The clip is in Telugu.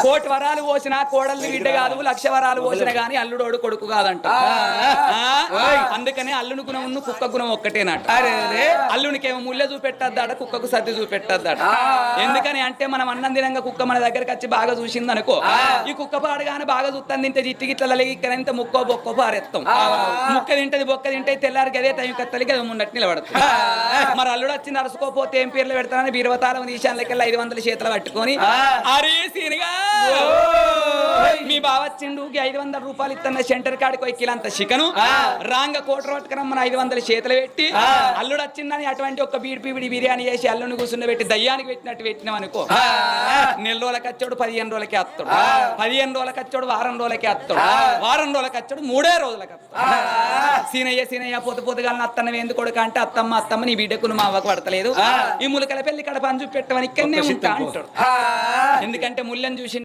కోటి వరాలు పోసిన కోడల్ని బిడ్డ కాదు, 1,00,000 వరాలు పోసిన గాని అల్లుడోడు కొడుకు కాదంట. అందుకనే అల్లుని గుణం కుక్క గుణం ఒక్కటేనట. అల్లునికేమో ముళ్ళ చూపెట్టద్దాడ, కుక్కకు సర్ది చూపెట్టద్దాడ. ఎందుకని అంటే మనం అన్నం తినంగా కుక్క మన దగ్గరకు వచ్చి బాగా చూసింది అనుకో, ఈ కుక్క పాడగానే బాగా చూస్తాను తింటే జిట్టి గిట్ల ఇక్కడ ముక్కో బొక్కో పారేస్తాం. ముక్క తింటది బొక్క తింటే తెల్లారికి అదే టైం కత్తలికి అది ఉన్నట్టు నిలబడుతుంది. మరి అల్లుడు వచ్చి నడుచుకోపోతే ఏం పేర్లు పెడతానని బీరవతారం ఈశాన్లకెళ్ళి 500 చేతులు పట్టుకొని, అరే సీనిగా మీ బావ వచ్చిండు 500 రూపాయలు ఇస్తున్న సెంటర్ కాడికి ఎక్కిలంత చికెను రాంగ కోట పట్టుకురమ్మని 500 చేతులు పెట్టి, అల్లుడు వచ్చిందని అటువంటి ఒక బీడి బిర్యానీ చేసి అల్లుని కూర్చుని పెట్టి దయ్యానికి పెట్టినట్టు పెట్టినాం అనుకో, నెల రోజులకి వచ్చాడు 15 రోజులకి వస్తాడు, 15 రోజులకి వచ్చాడు వారం రోజులకి వస్తాడు, వారం రోజులకి వచ్చాడు 3 రోజులకి వస్తాడు. సీనయ్య పొద్దుగా అత్తన్న ఎందుకు కొడుక అంటే, అత్తమ్మ నీ బిడ్డకు మా అవ్వకు పడతలేదు, ఈ ములకల పెళ్లి కడప అని చూపెట్టమని ఇక్కడనే ఉంటా అంటాడు. ఎందుకంటే ముళ్ళని చూసి